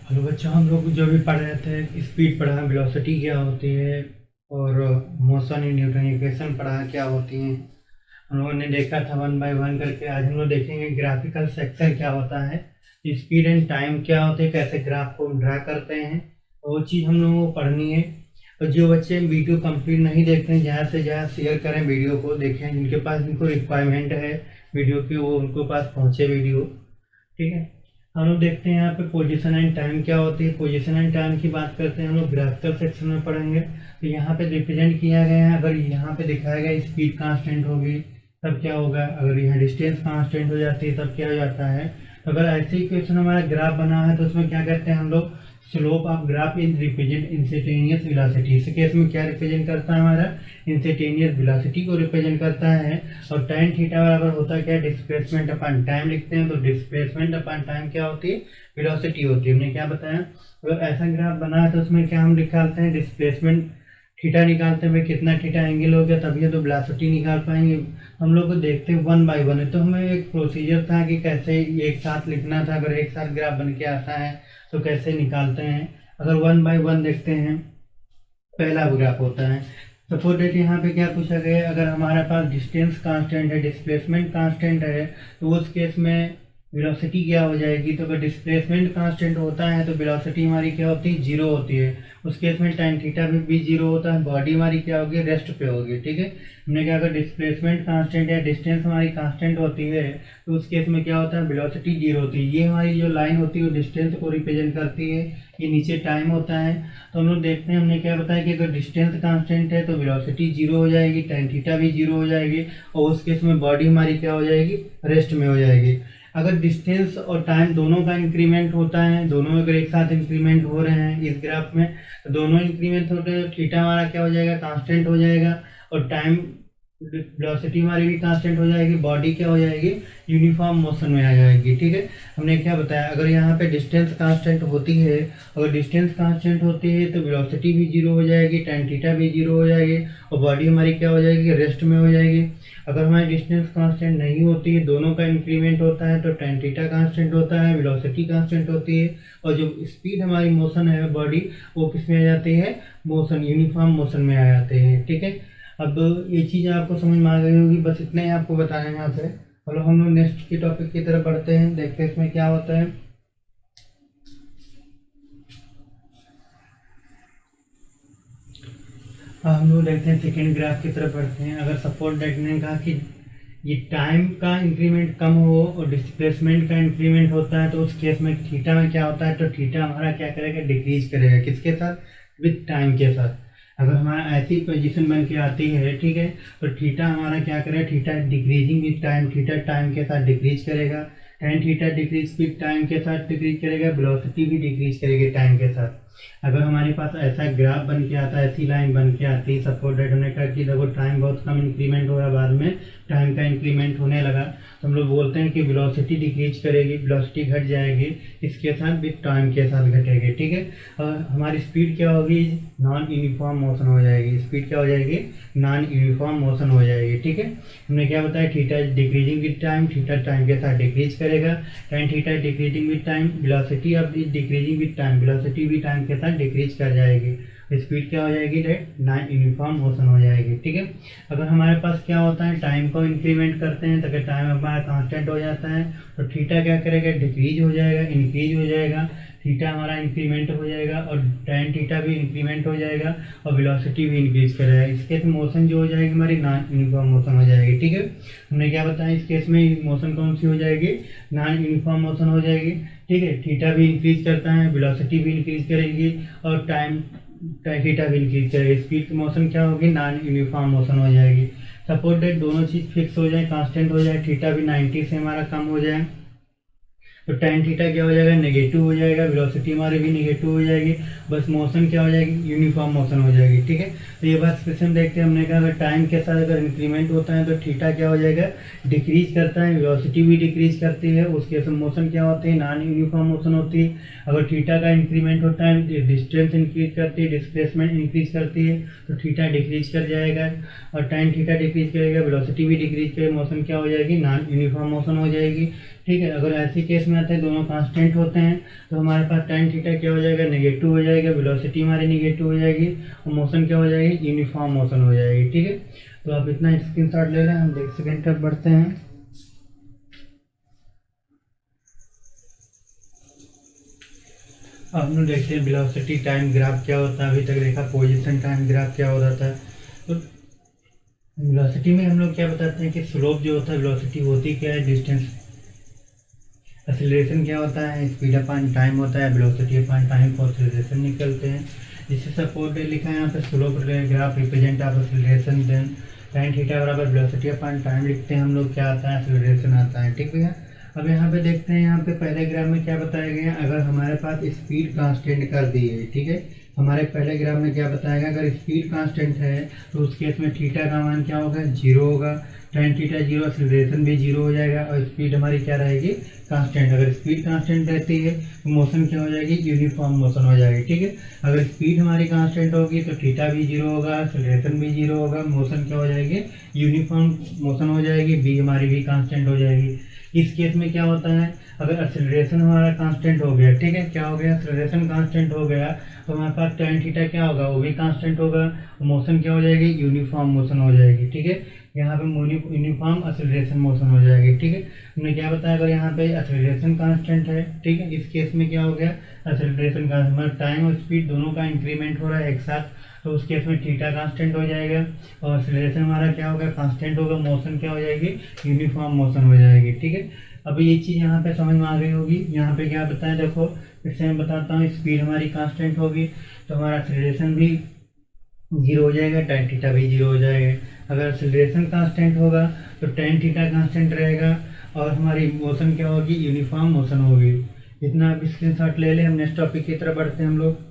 Hello बच्चों, हम लोग जो भी पढ़ रहे थे स्पीड पढ़ा, वेलोसिटी क्या होती है और मोशन इन न्यूटन इक्वेशन पढ़ा क्या होती हैं। हम लोगों ने देखा था वन बाय वन करके। आज हम लोग देखेंगे ग्राफिकल सेक्शन क्या होता है, स्पीड एंड टाइम क्या होते हैं, कैसे ग्राफ को ड्रा करते हैं, वो चीज़ हम लोगों को पढ़नी है। और जो बच्चे वीडियो कंप्लीट नहीं देखते हैं, ज़्यादा से ज़्यादा शेयर करें, वीडियो को देखें। जिनके पास इनको रिक्वायरमेंट है वीडियो की, वो उनको पास पहुँचे वीडियो। ठीक है, हम लोग देखते हैं यहाँ पे पोजीशन एंड टाइम क्या होती है। पोजीशन एंड टाइम की बात करते हैं हम लोग ग्राफिकल सेक्शन में पढ़ेंगे। तो यहाँ पे रिप्रेजेंट किया गया है, अगर यहाँ पे दिखाया गया स्पीड कांस्टेंट होगी तब क्या होगा, अगर यहाँ डिस्टेंस कांस्टेंट हो जाती है तब क्या हो जाता है। तो अगर ऐसे ही क्वेश्चन हमारा ग्राफ बना है तो उसमें क्या कहते हैं हम लोग, slope of graph is represent instantaneous velocity. इस केस में क्या रिप्रेजेंट करता है, हमारा इंस्टेंटेनियस वेलोसिटी को रिप्रेजेंट करता है। और tan थीटा बराबर होता है क्या, डिस्प्लेसमेंट अपन टाइम लिखते हैं। तो डिस्प्लेसमेंट अपन टाइम क्या होती है, वेलोसिटी होती है। हमने क्या बताया, अगर ऐसा ग्राफ बना है तो उसमें क्या हम निकालते हैं, डिस्प्लेसमेंट थीटा निकालते हैं। भाई कितना थीटा एंगल हो गया, तभी तो वेलोसिटी निकाल पाएंगे। हम लोग को देखते हैं वन बाय वन है, तो हमें एक प्रोसीजर था कि कैसे एक साथ लिखना था। अगर एक साथ ग्राफ बन के आता है तो कैसे निकालते हैं। अगर वन बाय वन देखते हैं, पहला ग्राफ होता है। सपोज डेट यहाँ पे क्या पूछा गया है, अगर हमारे पास डिस्टेंस कांस्टेंट है, डिस्प्लेसमेंट कांस्टेंट है, तो उस केस में वेलोसिटी क्या हो जाएगी। तो अगर डिस्प्लेसमेंट कांस्टेंट होता है तो वेलोसिटी हमारी क्या होती है, जीरो होती है। उस केस में tan थीटा भी जीरो होता है, बॉडी हमारी क्या होगी, रेस्ट पे होगी। ठीक है, हमने क्या, अगर डिस्प्लेसमेंट कांस्टेंट या डिस्टेंस हमारी कांस्टेंट होती है तो उस केस में क्या होता है, वेलोसिटी जीरो होती है। ये हमारी जो लाइन होती है वो डिस्टेंस को रिप्रेजेंट करती है, ये नीचे टाइम होता है। तो हम लोग देखते हैं, हमने क्या बताया कि अगर डिस्टेंस कांस्टेंट है तो वेलोसिटी जीरो हो जाएगी, tan थीटा भी जीरो हो जाएगी, और उस केस में बॉडी हमारी क्या हो जाएगी, रेस्ट में हो जाएगी। अगर डिस्टेंस और टाइम दोनों का इंक्रीमेंट होता है, दोनों अगर एक साथ इंक्रीमेंट हो रहे हैं इस ग्राफ में, तो दोनों इंक्रीमेंट होते हैं, थीटा हमारा क्या हो जाएगा, कांस्टेंट हो जाएगा, और टाइम वेलोसिटी हमारी भी कांस्टेंट हो जाएगी, बॉडी क्या हो जाएगी, यूनिफॉर्म मोशन में आ जाएगी। ठीक है, हमने क्या बताया, अगर यहाँ पे डिस्टेंस कांस्टेंट होती है, अगर डिस्टेंस कांस्टेंट होती है तो वेलोसिटी भी जीरो हो जाएगी, tan थीटा भी जीरो हो जाएगी, और बॉडी हमारी क्या हो जाएगी, रेस्ट में हो जाएगी। अगर हमारी डिस्टेंस कांस्टेंट नहीं होती है, दोनों का इंक्रीमेंट होता है, तो tan थीटा कांस्टेंट होता है, वेलोसिटी कांस्टेंट होती है, और जो स्पीड हमारी मोशन है बॉडी, वो किस में आ जाती है, मोशन, यूनिफॉर्म मोशन में आ जाते हैं। ठीक है, अब ये चीज़ आपको समझ में आ गई होगी, बस इतना ही आपको बताना है यहाँ पे। चलो हम लोग नेक्स्ट के टॉपिक की तरफ बढ़ते हैं, देखते हैं इसमें क्या होता है। हम लोग देखते हैं सेकेंड ग्राफ की तरफ बढ़ते हैं। अगर सपोर्ट देखने ने कहा कि ये टाइम का इंक्रीमेंट कम हो और डिस्प्लेसमेंट का इंक्रीमेंट होता है, तो उस केस में थीटा में क्या होता है, तो थीटा हमारा क्या करेगा, डिक्रीज करेगा, किसके साथ, विद टाइम के साथ। अगर हमारा ऐसी पोजीशन बन के आती है, ठीक है, तो थीटा हमारा क्या करेगा, theta decreasing with time, theta time के साथ डिक्रीज करेगा, tan theta decrease with time के साथ डिक्रीज करेगा, वेलोसिटी भी डिक्रीज करेगी टाइम के साथ। अगर हमारे पास ऐसा ग्राफ बन के आता है, ऐसी लाइन बन के आती है, सपोज दैट हमने कहा कि देखो टाइम बहुत कम इंक्रीमेंट हो रहा है, बाद में टाइम का इंक्रीमेंट होने लगा, तो हम लोग बोलते हैं कि वेलोसिटी डिक्रीज करेगी, वेलोसिटी घट जाएगी, इसके साथ विद टाइम के साथ घटेगी। ठीक है, हमारी स्पीड क्या होगी, नॉन यूनिफॉर्म मोशन हो जाएगी। स्पीड क्या हो जाएगी, नॉन यूनिफॉर्म मोशन हो जाएगी। ठीक है, हमने क्या बताया, theta decreasing with time, theta time के साथ डिक्रीज करेगा, tan theta decreasing with time, velocity अब डिक्रीजिंग विद टाइम, वेलोसिटी भी टाइम के साथ डिक्रीज कर जाएगी, स्पीड क्या हो जाएगी, डेट नॉन यूनिफॉर्म मोशन हो जाएगी। ठीक है, अगर हमारे पास क्या होता है, टाइम को इंक्रीमेंट करते हैं, तो अगर टाइम हमारा कांस्टेंट हो जाता है तो थीटा क्या करेगा, डिक्रीज हो जाएगा, इंक्रीज हो जाएगा, थीटा हमारा इंक्रीमेंट हो जाएगा, और tan थीटा भी इंक्रीमेंट हो जाएगा, और वेलोसिटी भी इंक्रीज करेगा। इस केस में मोशन जो हो जाएगी हमारी नॉन यूनिफॉर्म मोशन हो जाएगी। ठीक है, हमने क्या बताया, इस केस में मोशन कौन सी हो जाएगी, नॉन यूनिफॉर्म मोशन हो जाएगी। ठीक है, थीटा भी इंक्रीज करता है, वेलोसिटी भी इंक्रीज करेगी, और टाइम थीटा भी इंक्रीज करेगी, स्पीड की मोशन क्या होगी, नॉन यूनिफॉर्म मोशन हो जाएगी। सपोज दैट दोनों चीज़ फिक्स हो जाए, कांस्टेंट हो जाए, थीटा भी 90 से हमारा कम हो जाए, तो tan थीटा क्या हो जाएगा, नेगेटिव हो जाएगा, वेलोसिटी हमारी भी नेगेटिव हो जाएगी, बस मोशन क्या हो जाएगी, यूनिफॉर्म मोशन हो जाएगी। ठीक है, तो ये बात क्वेश्चन देखते हैं, हमने कहा अगर टाइम के साथ अगर इंक्रीमेंट होता है तो थीटा क्या हो जाएगा, डिक्रीज करता है, वेलोसिटी भी डिक्रीज करती है, उसके साथ मोशन क्या होती है, नॉन यूनिफॉर्म मोशन होती है। अगर थीटा का इंक्रीमेंट होता है, डिस्टेंस इंक्रीज करती है, डिस्प्लेसमेंट इंक्रीज करती है, तो थीटा डिक्रीज कर जाएगा, और tan थीटा डिक्रीज करेगा, वेलोसिटी भी डिक्रीज करेगा, मोशन क्या हो जाएगी, नॉन यूनिफॉर्म मोशन हो जाएगी। ठीक है, अगर ऐसे केस में आते हैं, दोनों कांस्टेंट होते हैं, तो हमारे पास tan थीटा क्या हो जाएगा, नेगेटिव हो जाएगा, वेलोसिटी हमारी नेगेटिव हो जाएगी और मोशन क्या हो जाएगी, यूनिफॉर्म मोशन हो जाएगी। ठीक है, तो आप इतना स्क्रीनशॉट ले लें। हम सेकेंड तरफ बढ़ते हैं। अब हम लोग देखते हैं वेलोसिटी टाइम ग्राफ क्या होता है। अभी तक देखा पोजीशन टाइम ग्राफ क्या होता है। तो वेलोसिटी में हम लोग क्या बताते हैं कि स्लोप जो होता है, वेलोसिटी होती क्या है, डिस्टेंस, एक्सीलरेशन क्या होता है, स्पीड अपॉन टाइम होता है, वेलोसिटी अपॉन टाइम को एक्सीलरेशन निकलते हैं। जिससे सपोर्ट लिखा है यहाँ पे slope graph represent of acceleration, then tan theta बराबर वेलोसिटी अपॉन टाइम लिखते हैं हम लोग, क्या आता है, एक्सीलरेशन आता है। ठीक है, अब यहाँ पे देखते हैं, यहाँ पे पहले ग्राफ में क्या बताया गया है, अगर हमारे पास स्पीड कांस्टेंट कर दी है। ठीक है, हमारे पहले ग्राफ में क्या बताया गया, अगर स्पीड कांस्टेंट है तो उस केस में थीटा का मान क्या होगा, 0 होगा, tan थीटा 0, एक्सीलरेशन भी 0 हो जाएगा और स्पीड हमारी क्या रहेगी, कांस्टेंट। अगर स्पीड कांस्टेंट रहती है तो मोशन क्या हो जाएगी, यूनिफॉर्म मोशन हो जाएगी। ठीक है, अगर स्पीड हमारी कांस्टेंट होगी तो थीटा भी 0 होगा, एक्सीलरेशन भी 0 होगा, मोशन क्या हो जाएगी, यूनिफॉर्म मोशन हो जाएगी, बी हमारी भी कांस्टेंट हो जाएगी। इस केस में क्या होता है, अगर एक्सीलरेशन हमारा कांस्टेंट हो गया, ठीक है, क्या हो गया, एक्सीलरेशन कांस्टेंट हो गया तो हमारे पास tan थीटा क्या होगा, वो भी कांस्टेंट होगा, मोशन क्या हो जाएगी, यूनिफॉर्म मोशन हो जाएगी। ठीक है, यहाँ पे यूनिफॉर्म एक्सीलरेशन मोशन हो जाएगी। ठीक है, हमने क्या बताया, अगर यहाँ पे एक्सीलरेशन कांस्टेंट है, ठीक है, इस केस में क्या हो गया, एक्सीलरेशन का मतलब टाइम और स्पीड दोनों का इंक्रीमेंट हो रहा है एक साथ, तो उस केस में थीटा कांस्टेंट हो जाएगा और एक्सीलरेशन हमारा क्या होगा, कांस्टेंट होगा, मोशन क्या हो जाएगी, यूनिफॉर्म मोशन हो जाएगी। ठीक है, अब ये चीज़ यहाँ पे समझ में आ गई होगी। यहाँ पे क्या बताएं, देखो फिर से मैं बताता हूँ, स्पीड हमारी कांस्टेंट होगी तो हमारा एक्सीलरेशन भी 0 हो जाएगा, tan थीटा भी 0 हो जाएगा। अगर एक्सीलरेशन कांस्टेंट होगा तो tan थीटा कांस्टेंट रहेगा और हमारी मोशन क्या होगी, यूनिफॉर्म मोशन होगी। इतना आप स्क्रीनशॉट ले लें। हम नेक्स्ट टॉपिक की तरफ बढ़ते हैं हम लोग।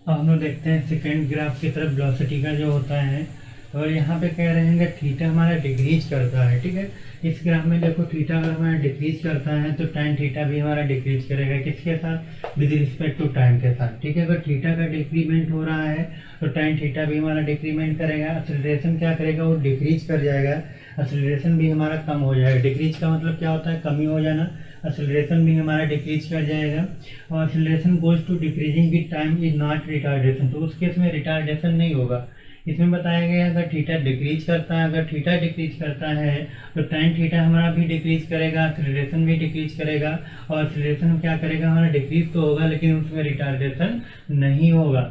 अब हम लोग देखते हैं सेकेंड ग्राफ की तरफ, वेलोसिटी का जो होता है, और यहाँ पे कह रहे हैं कि थीटा हमारा डिक्रीज करता है। ठीक है, इस ग्राफ में देखो थीटा अगर हमारा डिक्रीज करता है तो tan थीटा भी हमारा डिक्रीज करेगा, किसके साथ, विद रिस्पेक्ट टू टाइम के साथ। ठीक है, अगर थीटा का डिक्रीमेंट हो रहा है तो tan थीटा भी हमारा डिक्रीमेंट करेगा। एक्सीलरेशन क्या करेगा, वो डिक्रीज कर जाएगा, एक्सीलरेशन भी हमारा कम हो जाएगा। डिक्रीज का मतलब क्या होता है, कमी हो जाना, एक्सीलरेशन भी हमारा डिक्रीज कर जाएगा। और acceleration goes to decreasing with time is not retardation, तो उस केस में रिटार्डेशन नहीं होगा। इसमें बताया गया अगर थीटा डिक्रीज करता है, अगर थीटा डिक्रीज करता है तो tan थीटा हमारा भी डिक्रीज करेगा, एक्सीलरेशन भी डिक्रीज करेगा और एक्सीलरेशन क्या करेगा, हमारा डिक्रीज तो होगा लेकिन उसमें रिटार्डेशन नहीं होगा।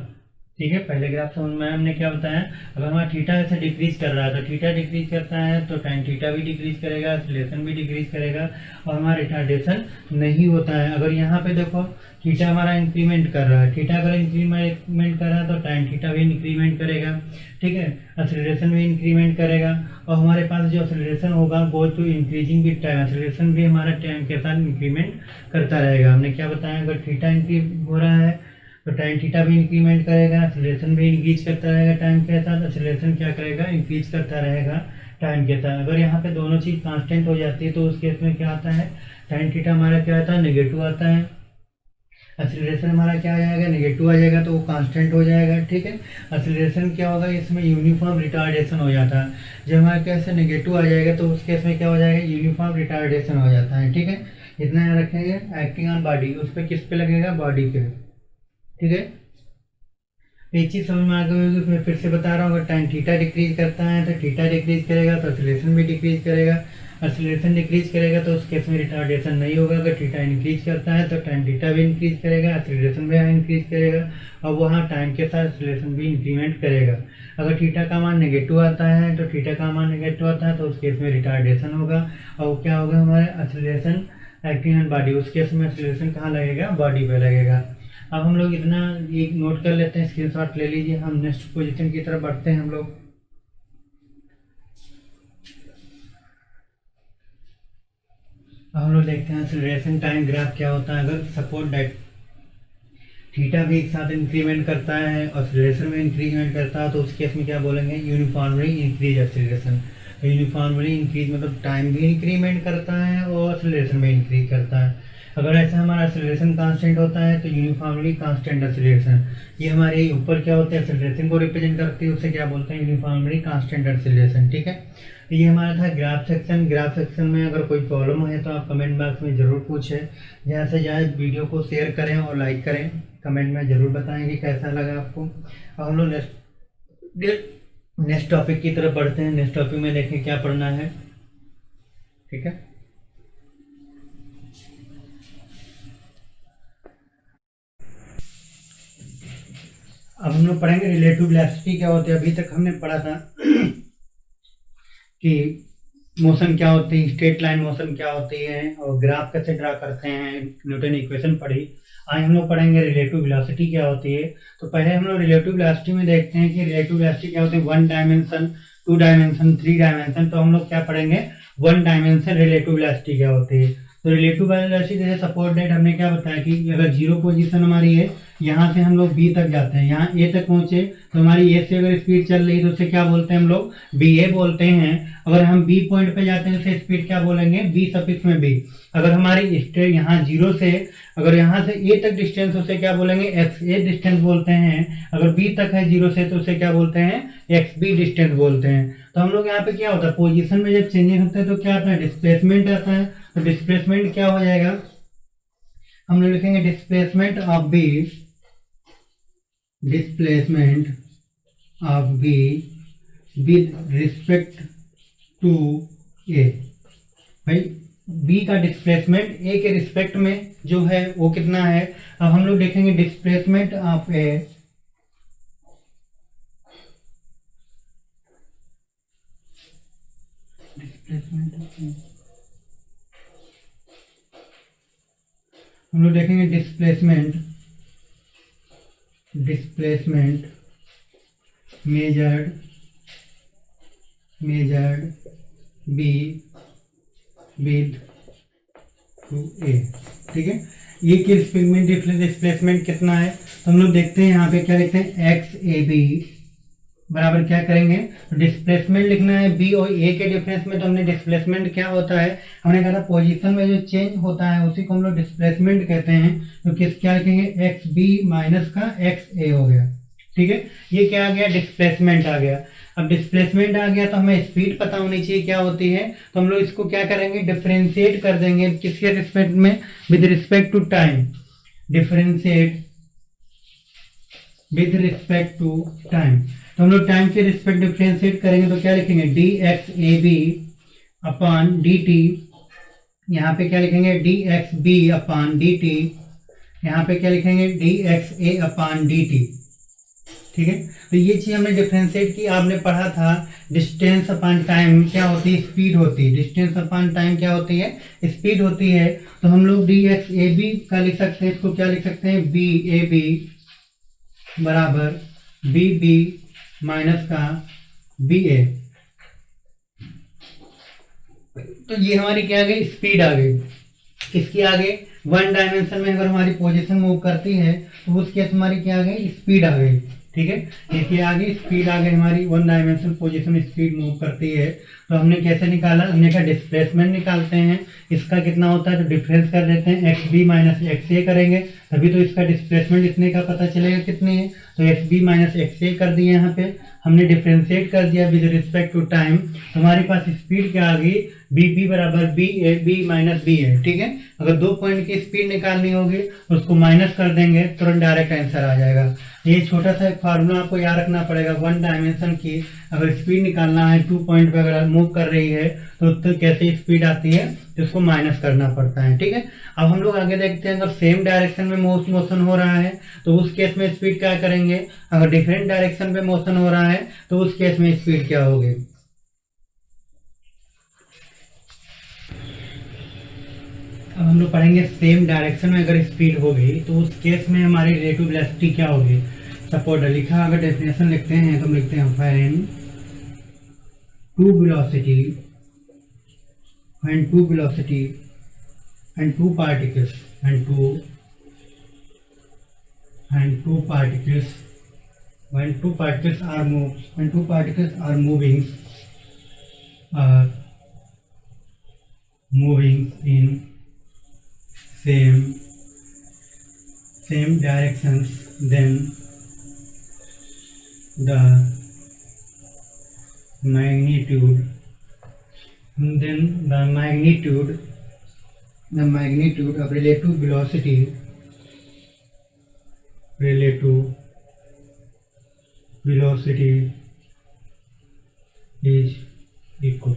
ठीक है, पहले ग्राफ समझ में हमने क्या बताया, अगर हमारा थीटा ऐसे डिक्रीज कर रहा है तो थीटा डिक्रीज करता है तो tan थीटा भी डिक्रीज करेगा, एक्सीलरेशन भी डिक्रीज करेगा और हमारा रिटार्डेशन नहीं होता है। अगर यहाँ पे देखो थीटा हमारा इंक्रीमेंट कर रहा है, थीटा अगर इंक्रीमेंट कर रहा है तो tan थीटा भी इंक्रीमेंट करेगा। ठीक है, एक्सीलरेशन भी इंक्रीमेंट करेगा और हमारे पास जो एक्सीलरेशन होगा वो to increasing with time, acceleration भी हमारा टाइम के साथ इंक्रीमेंट करता रहेगा। हमने क्या बताया, अगर थीटा इंक्रीज हो रहा है तो tan थीटा भी इंक्रीमेंट करेगा, एक्सीलरेशन भी इंक्रीज करता रहेगा टाइम के साथ, एक्सीलरेशन क्या करेगा, इंक्रीज करता रहेगा टाइम के साथ। अगर यहाँ पे दोनों चीज़ कांस्टेंट हो जाती है तो उस केस में क्या आता है, tan थीटा हमारा क्या आता है, नेगेटिव आता है, एक्सीलरेशन हमारा क्या आ जाएगा, नेगेटिव आ जाएगा, तो वो कांस्टेंट हो जाएगा। ठीक है, एक्सीलरेशन क्या होगा, इसमें यूनिफॉर्म रिटार्डेशन हो जाता है। जब हमारे केस नेगेटिव आ जाएगा तो उस केस में क्या हो जाएगा, यूनिफॉर्म रिटार्डेशन हो जाता है। ठीक है, इतना याद रखेंगे। एक्टिंग ऑन बॉडी, उस पर किस पे लगेगा, बॉडी पे। ठीक है, एक चीज समझ में आ गई होगी, मैं फिर से बता रहा हूँ, अगर tan थीटा डिक्रीज करता है तो थीटा डिक्रीज करेगा तो एक्सीलरेशन भी डिक्रीज करेगा, एक्सीलरेशन डिक्रीज करेगा तो उस केस में रिटार्डेशन नहीं होगा। अगर थीटा इंक्रीज करता है तो tan थीटा भी इंक्रीज करेगा, एक्सीलरेशन भी इंक्रीज करेगा और वहाँ टाइम के साथ एक्सीलरेशन भी इंक्रीमेंट करेगा। अगर थीटा का मान नेगेटिव आता है तो थीटा का मान नेगेटिव आता है तो उस केस में रिटार्डेशन होगा और क्या होगा, हमारे एक्सीलरेशन एक्टिंग ऑन बॉडी, उस केस में एक्सीलरेशन कहाँ लगेगा, बॉडी पे लगेगा। अब हम लोग इतना एक नोट कर लेते हैं, स्क्रीनशॉट ले लीजिए। हम नेक्स्ट पोजीशन की तरफ बढ़ते हैं हम लोग। अब हम लोग देखते हैं एक्सीलरेशन टाइम ग्राफ क्या होता है। अगर सपोर्ट दैट थीटा भी एक साथ इंक्रीमेंट करता है और एक्सीलरेशन में इंक्रीमेंट करता है तो उस केस में क्या बोलेंगे, uniformly increase acceleration. Uniformly increase मतलब टाइम भी इंक्रीमेंट करता है और एक्सीलरेशन भी इंक्रीज करता है। अगर ऐसा हमारा एक्सेलरेशन कांस्टेंट होता है तो यूनिफॉर्मली कांस्टेंट एक्सेलरेशन, ये हमारे ऊपर क्या होता है एक्सेलरेशन को रिप्रेजेंट करती है, उसे क्या बोलते हैं यूनिफॉर्मली कांस्टेंट एक्सेलरेशन। ठीक है, तो ये हमारा था ग्राफ सेक्शन। ग्राफ सेक्शन में अगर कोई प्रॉब्लम है तो आप कमेंट बॉक्स में ज़रूर पूछें, ज़्यादा से ज़्यादा वीडियो को शेयर करें और लाइक करें, कमेंट में ज़रूर बताएं कि कैसा लगा आपको। अब हम लोग नेक्स्ट टॉपिक की तरफ बढ़ते हैं। नेक्स्ट टॉपिक में देखें क्या पढ़ना है। ठीक है, अब हम लोग पढ़ेंगे रिलेटिव वेलोसिटी क्या होती है। अभी तक हमने पढ़ा था कि मोशन क्या होती है, स्ट्रेट लाइन मोशन क्या होती है और ग्राफ कैसे ड्रा करते हैं, न्यूटन इक्वेशन पढ़ी। आज हम लोग पढ़ेंगे रिलेटिव वेलोसिटी क्या होती है। तो पहले हम लोग रिलेटिव वेलोसिटी में देखते हैं कि रिलेटिव वेलोसिटी क्या होती है, 1 डायमेंशन, 2 डायमेंशन, 3 डायमेंशन। तो हम लोग क्या पढ़ेंगे, 1 डायमेंशन रिलेटिव वेलोसिटी क्या होती है। तो रिलेटिव वेलोसिटी जैसे सपोज दैट हमने क्या बताया कि अगर जीरो पोजीशन हमारी है, यहाँ से हम लोग बी तक जाते हैं, यहाँ ए तक पहुंचे तो हमारी ए से अगर स्पीड चल रही है तो उसे क्या बोलते हैं हम लोग, बी ए बोलते हैं। अगर हम बी पॉइंट पे जाते हैं तो स्पीड क्या बोलेंगे, बी सफिक्स में बी। अगर हमारी स्टेट यहाँ जीरो से अगर यहाँ से ए तक डिस्टेंस उसे क्या बोलेंगे, एक्स ए डिस्टेंस बोलते हैं। अगर बी तक है जीरो से तो उसे क्या बोलते हैं, एक्स बी डिस्टेंस बोलते हैं। तो हम लोग यहाँ पे क्या होता है, पोजीशन में जब चेंजिंग होता है तो क्या आता है, डिस्प्लेसमेंट आता है। तो डिस्प्लेसमेंट क्या हो जाएगा, हम लोग लिखेंगे displacement of B, displacement of B with respect to A. भाई बी का डिस्प्लेसमेंट ए के रिस्पेक्ट में जो है वो कितना है। अब हम लोग देखेंगे डिस्प्लेसमेंट ऑफ ए हम लोग देखेंगे displacement measured B with to A. ठीक है, ये की रिस्पेक्ट में डिस्प्लेसमेंट कितना है। तो हम लोग देखते हैं यहाँ पे क्या लिखते हैं, एक्स ए बी बराबर क्या करेंगे, डिस्प्लेसमेंट लिखना है बी और ए के डिफरेंस में। तो हमने डिस्प्लेसमेंट क्या होता है, हमने कहा था पोजीशन में जो चेंज होता है उसी को हम लोग डिस्प्लेसमेंट कहते हैं। तो किस क्या लिखेंगे, एक्स बी माइनस का एक्स ए हो गया। ठीक है, ये क्या आ गया, डिस्प्लेसमेंट आ गया। अब डिस्प्लेसमेंट आ गया तो हमें स्पीड पता होनी चाहिए क्या होती है। तो हम लोग इसको क्या करेंगे, डिफरेंशिएट कर देंगे किसके रिस्पेक्ट में, with respect to time. Differentiate with respect to time. तो हम लोग टाइम के रिस्पेक्ट डिफरेंशिएट करेंगे तो क्या लिखेंगे, D X A B upon D T. यहाँ पे क्या लिखेंगे, D X B upon D T. यहाँ पे क्या लिखेंगे, D X A upon D T. ठीक है, तो ये चीज हमने डिफरेंशिएट की। आपने पढ़ा था डिस्टेंस अपॉन टाइम क्या होती है, स्पीड होती है। डिस्टेंस अपॉन टाइम क्या होती है, स्पीड होती है। तो हम लोग डी एक्स ए बी का लिख सकते हैं, इसको क्या लिख सकते हैं, बी ए बी बराबर बी बी माइनस का बी ए। तो ये हमारी क्या आ गई, स्पीड आ गई। किसकी आ गई, 1 डायमेंशन में अगर हमारी पोजीशन मूव करती है तो उस केस हमारी क्या आ गई, स्पीड आ गई। ठीक है, देखिए आ गई स्पीड आ गई हमारी, 1 डायमेंशन पोजीशन स्पीड मूव करती है। तो हमने कैसे निकाला, हमने कहा डिस्प्लेसमेंट निकालते हैं। इसका कितना होता है तो डिफरेंस कर देते हैं, एक्स बी माइनस एक्स ए करेंगे तभी तो इसका डिस्प्लेसमेंट इतने का पता चलेगा कितनी है। तो एक्स बी माइनस एक्स ए कर दिए, यहाँ पे हमने डिफरेंशिएट कर दिया विद रिस्पेक्ट टू टाइम। हमारे पास स्पीड क्या आ गई, बी बी बराबर B A B minus B A. ठीक है, अगर 2 पॉइंट की स्पीड निकालनी होगी तो उसको माइनस कर देंगे, तुरंत डायरेक्ट आंसर आ जाएगा। ये छोटा सा एक फार्मूला आपको याद रखना पड़ेगा। 1 डायमेंशन की अगर स्पीड निकालना है, 2 पॉइंट पे अगर मूव कर रही है तो कैसे स्पीड आती है, तो इसको माइनस करना पड़ता है। ठीक है, अब हम लोग आगे देखते हैं, अगर सेम डायरेक्शन में मोशन हो रहा है तो उस केस में स्पीड क्या करेंगे, अगर डिफरेंट डायरेक्शन पे मोशन हो रहा है तो उस केस में स्पीड क्या होगी। अब हम लोग पढ़ेंगे सेम डायरेक्शन में अगर स्पीड होगी तो उस केस में हमारी रिलेटिव वेलोसिटी क्या होगी। सपोज लिखा, अगर डेफिनेशन लिखते हैं तो हम लिखते हैं when two velocity and two particles are moving in same directions, then the magnitude of relative velocity is equal।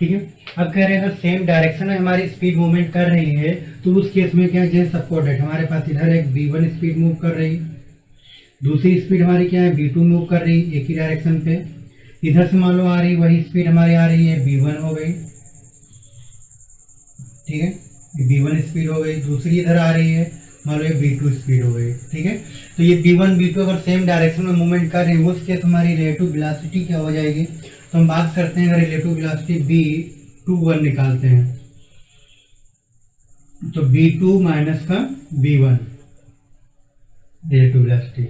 ठीक है, अब कह रहे हैं अगर सेम डायरेक्शन में हमारी स्पीड मूवमेंट कर रही है तो उस केस में क्या है, सपोर्टेड हमारे पास इधर एक v1 स्पीड मूव कर रही, दूसरी स्पीड हमारी क्या है v2 मूव कर रही एक ही डायरेक्शन पे, इधर से मान लो आ रही वही स्पीड हमारी आ रही है v1 हो गई। ठीक है, v1 स्पीड हो गई, दूसरी इधर आ रही है मान लो ये v2 स्पीड हो गई। ठीक है, तो ये v1 v2 अगर सेम डायरेक्शन में मूवमेंट कर रहे हैं उस केस हमारी रिलेटिव वेलोसिटी क्या हो जाएगी, तो हम बात करते हैं अगर रिलेटिव वेलोसिटी v21 निकालते हैं तो v2 माइनस का v1 रिलेटिव वेलोसिटी,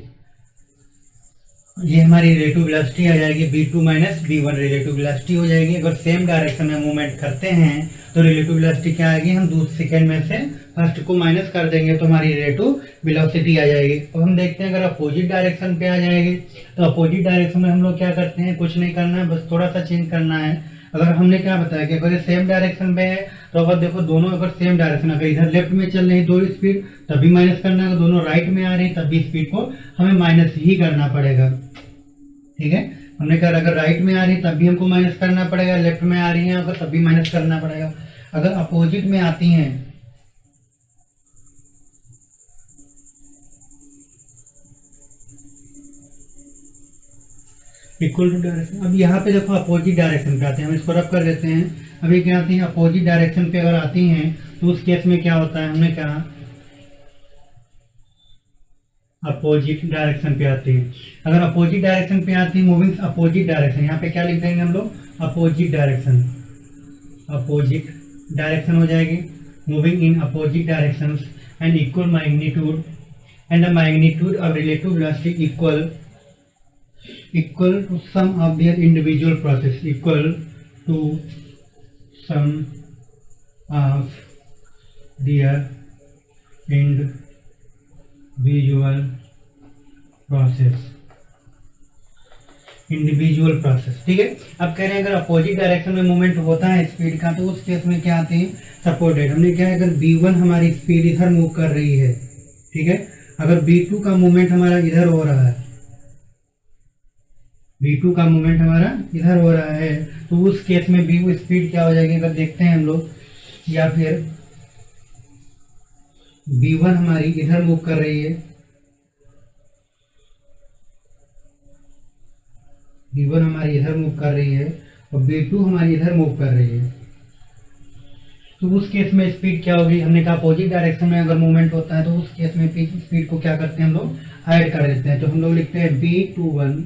ये हमारी रिलेटिव वेलोसिटी आ जाएगी v2 minus v1 relative velocity हो जाएगी। अगर सेम डायरेक्शन में मूवमेंट करते हैं तो रिलेटिव वेलोसिटी क्या आएगी, हम दूसरे सेकेंड में से फर्स्ट को माइनस कर देंगे तो हमारी रिलेटिव वेलोसिटी आ जाएगी। और हम देखते हैं अगर अपोजिट डायरेक्शन पे आ जाएगी तो अपोजिट डायरेक्शन में हम लोग क्या करते हैं, कुछ नहीं करना है, बस थोड़ा सा चेंज करना है। अगर हमने क्या बताया कि अगर ये सेम डायरेक्शन पे है तो अगर देखो दोनों अगर सेम डायरेक्शन, अगर इधर लेफ्ट में चल रही दो स्पीड तभी माइनस करना है, अगर दोनों राइट में आ रही तब भी स्पीड को हमें माइनस ही करना पड़ेगा। ठीक है, हमने कहा अगर राइट में आ रही तब भी हमको माइनस करना पड़ेगा, लेफ्ट में आ रही है अगर तब भी माइनस करना पड़ेगा। अगर अपोजिट में आती हैं इक्वल टू डायरेक्शन, अब यहाँ पे देखो अपोजिट डायरेक्शन पे आते हैं, हम इसको रब कर देते हैं। अभी क्या आती है, अपोजिट डायरेक्शन पे अगर आती हैं तो उस केस में क्या होता है, हमने कहा अपोजिट डायरेक्शन पे आती है। अगर अपोजिट डायरेक्शन पे आती है मूविंग अपोजिट डायरेक्शन, यहाँ पे क्या लिख देंगे हम लोग, अपोजिट डायरेक्शन हो जाएगी, moving in opposite directions and equal magnitude and the magnitude of relative velocity equal to sum of their individual process, equal to sum of their individual process। ठीक है, अब कह रहे हैं अगर अपोजिट डायरेक्शन में मूवमेंट होता है स्पीड का तो उस केस में क्या आते हैं, सपोर्टेड। हमने क्या है, अगर v1 हमारी स्पीड इधर मूव कर रही है, ठीक है, अगर v2 का मूवमेंट हमारा इधर हो रहा है, v2 का मूवमेंट हमारा इधर हो रहा है तो उस केस में v स्पीड क्या हो जाएगी, अगर देखते हैं हम लोग, या फिर v1 हमारी इधर मूव कर रही है, v1 हमारी इधर मूव कर रही है और v2 हमारी इधर मूव कर रही है, तो उस केस में स्पीड क्या होगी, हमने कहा अपोजिट डायरेक्शन में अगर मूवमेंट होता है तो उस केस में स्पीड को क्या करते हैं हम लोग, ऐड कर देते हैं। तो हम लोग लिखते हैं v21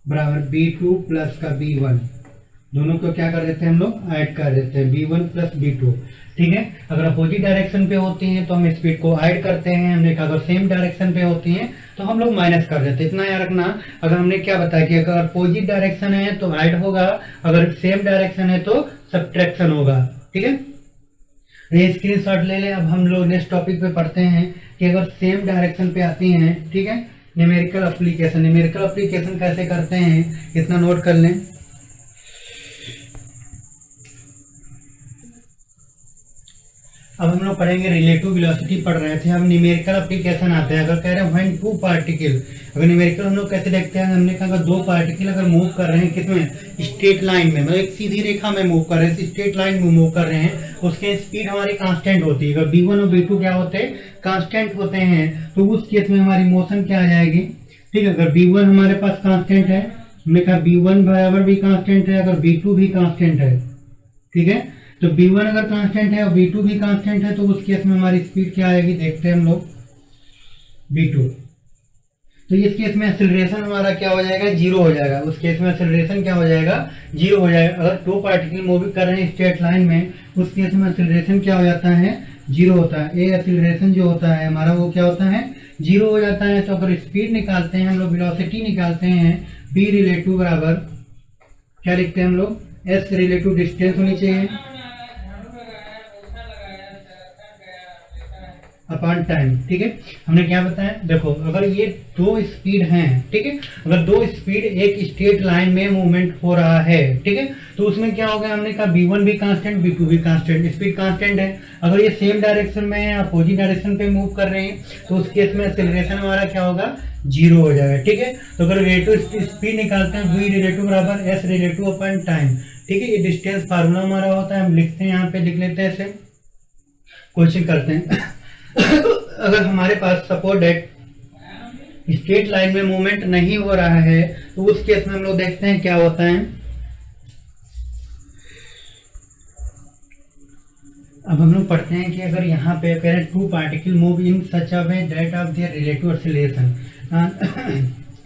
बराबर v2 प्लस का v1, दोनों को क्या कर देते हैं हम लोग, ऐड कर देते हैं v1 प्लस v2। ठीक है, अगर अपोजिट डायरेक्शन पे होती हैं तो हम स्पीड को ऐड करते हैं, हमने कहा अगर सेम डायरेक्शन पे होती हैं तो हम लोग माइनस कर देते हैं। इतना याद रखना, अगर हमने क्या बताया कि अगर अपोजिट डायरेक्शन है तो ऐड होगा, अगर सेम डायरेक्शन है तो सब्ट्रैक्शन होगा। ठीक है, ये स्क्रीनशॉट ले लें। अब हम लोग नेक्स्ट टॉपिक पे पढ़ते हैं कि अगर सेम डायरेक्शन पे आती हैं, ठीक है, न्यूमेरिकल एप्लीकेशन कैसे करते हैं, इतना नोट कर लें। अब हम लोग पढ़ेंगे रिलेटिव वेलोसिटी पढ़ रहे थे, अब न्यूमेरिकल एप्लीकेशन आते हैं। अगर कह रहे हैं व्हेन टू पार्टिकल, अगर न्यूमेरिकल हम लोग कैसे देखते हैं, हमने कहा अगर दो पार्टिकल अगर मूव कर रहे हैं किसमें, स्ट्रेट लाइन में, मतलब एक सीधी रेखा में मूव कर रहे हैं, स्ट्रेट लाइन में मूव कर रहे हैं, उसके स्पीड हमारी कांस्टेंट होती है। अगर v1 और v2 क्या होते हैं, कांस्टेंट होते हैं, तो उस केस में हमारी मोशन क्या आ जाएगी। ठीक है, अगर v1 हमारे पास कांस्टेंट है, हमने कहा v1 बराबर भी कांस्टेंट है, अगर v2 भी कांस्टेंट है, ठीक है, तो v1 अगर कांस्टेंट है और v2 भी कांस्टेंट है तो उस केस में हमारी स्पीड क्या आएगी, देखते हैं हम लोग, v2। तो इस केस में एक्सेलरेशन हमारा क्या हो जाएगा, जीरो हो जाएगा। उस केस में एक्सेलरेशन क्या हो जाएगा, जीरो हो जाएगा। अगर दो पार्टिकल मूव कर रहे हैं स्ट्रेट लाइन में, उस केस में एक्सेलरेशन क्या हो जाता है, जीरो होता है। ए एक्सेलरेशन जो होता है हमारा वो क्या होता है, जीरो हो जाता है। तो अगर स्पीड निकालते हैं हम लोग, वेलोसिटी निकालते हैं, b रिलेटिव बराबर क्या लिखते हैं हम लोग, s रिलेटिव डिस्टेंस होनी चाहिए, अपॉन टाइम। ठीक है, हमने क्या बताया, देखो अगर ये दो स्पीड हैं, ठीक है, अगर दो स्पीड एक स्ट्रेट लाइन में मूवमेंट हो रहा है, ठीक है, तो उसमें क्या होगा, हमने कहा v1 भी कांस्टेंट, v2 भी कांस्टेंट, स्पीड कांस्टेंट है। अगर ये सेम डायरेक्शन में है, अपोजिट डायरेक्शन पे मूव कर रहे हैं, तो उस केस में एक्सेलरेशन हमारा क्या होगा, 0 हो जाएगा। ठीक है, तो अगर रिलेटिव स्पीड निकालते हैं, v रिलेटिव बराबर s रिलेटिव अपॉन टाइम। ठीक है, ये डिस्टेंस फार्मूला हमारा होता है, हम लिखते हैं, यहाँ पे लिख लेते हैं, ऐसे क्वेश्चन करते हैं। अगर हमारे पास सपोज डेट स्ट्रेट लाइन में मूवमेंट नहीं हो रहा है, तो उस केस में हम लोग देखते हैं क्या होता है। अब हम लोग पढ़ते हैं कि अगर यहाँ पे कह रहे हैं two particle move in such a way that of their relative acceleration,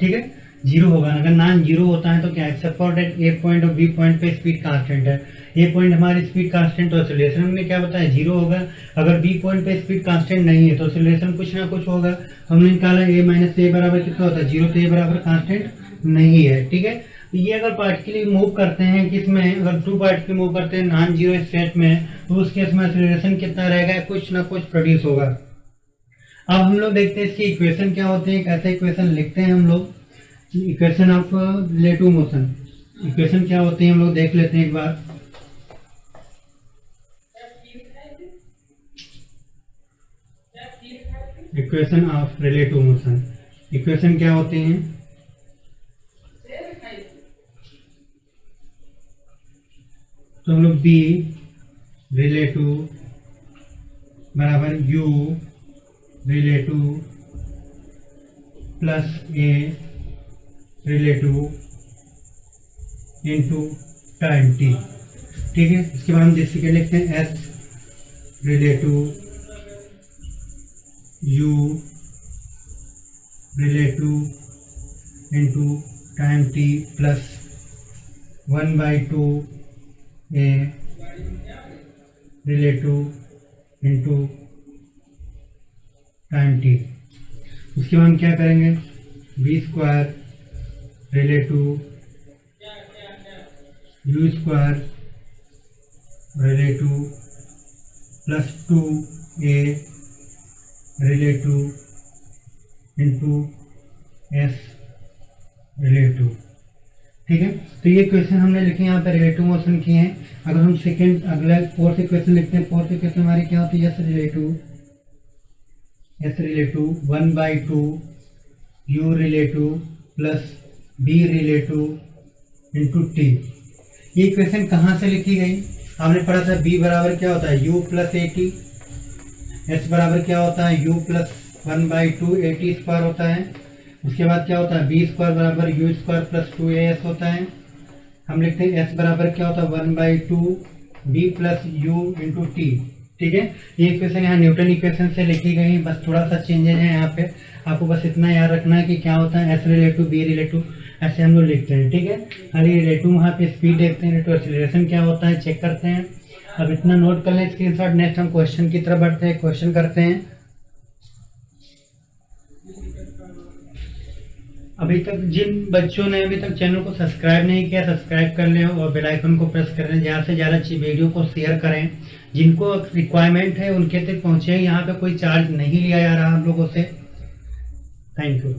ठीक है, 0 होगा। अगर नॉन 0 होता है तो क्या, except for that A point और बी पॉइंट पे स्पीड कांस्टेंट है, ए पॉइंट हमारी स्पीड कांस्टेंट, तो एक्सीलरेशन हमने क्या बताया, 0 होगा। अगर बी पॉइंट पे स्पीड कांस्टेंट नहीं है तो एक्सीलरेशन कुछ ना कुछ होगा। हमने निकाला ए माइनस ए बराबर कितना होता है, 0, तो ए बराबर कांस्टेंट नहीं है। ठीक है, तो ये अगर पार्टिकल मूव करते हैं किसमें, अगर टू पार्टिकल मूव करते हैं नॉन 0 स्टेट में, तो उस केस में एक्सीलरेशन कितना रहेगा, कुछ ना कुछ प्रोड्यूस होगा। अब हम लोग देखते हैं इसकी इक्वेशन क्या होती है, कैसे इक्वेशन लिखते हैं हम लोग, equation of relative motion. Equation क्या होती है हम लोग देख लेते हैं एक बार। Equation of relative motion, equation क्या होती है, तो हम लोग बी रिलेटिव बराबर U relative plus A relative into time T. ठीक है, इसके बाद हम जिससे क्या लिखते हैं, S relative U relative into time T plus 1/2 A relative into time T. उसके बाद हम क्या करेंगे, B square relative you square relative plus 2a relative into S relative. ठीक है, तो ये क्वेश्चन हमने लिखे यहाँ पे रिलेटिव मोशन किए हैं। अगर हम सेकेंड अगला फोर्थ इक्वेशन लिखते हैं, फोर्थ इक्वेशन हमारी क्या होती है, S relative 1/2 you relative plus be relative into T. ये इक्वेशन कहाँ से लिखी गई, हमने पढ़ा था b बराबर क्या होता है, u plus A T, S बराबर क्या होता है, u plus 1/2 A T square होता है। उसके बाद क्या होता है, बी स्क्वायर बराबर यू स्क्वायर प्लस 2as होता है। हम लिखते हैं एस बराबर क्या होता है, 1/2 B plus U into T. ठीक है, ये इक्वेशन यहाँ न्यूटन इक्वेशन से लिखी गई है, बस थोड़ा सा चेंजेज है यहाँ पे। आपको बस इतना याद रखना है कि क्या होता है, एस रिलेटिव बी रिलेटिव ऐसे हम लोग लिखते हैं। ठीक है, खाली रिलेटिव वहाँ पे स्पीड देखते हैं, रिलेटिव एक्सीलरेशन क्या होता है चेक करते हैं। अब इतना नोट कर लें स्क्रीनशॉट। नेक्स्ट हम क्वेश्चन की तरफ बढ़ते हैं, क्वेश्चन करते हैं। अभी तक जिन बच्चों ने अभी तक चैनल को सब्सक्राइब नहीं किया, सब्सक्राइब कर लें और बेल आइकन को प्रेस कर लें। ज़्यादा से ज़्यादा वीडियो को शेयर करें, जिनको रिक्वायरमेंट है उनके तक पहुँचे। यहाँ पे कोई चार्ज नहीं लिया जा रहा हम लोगों से। Thank you.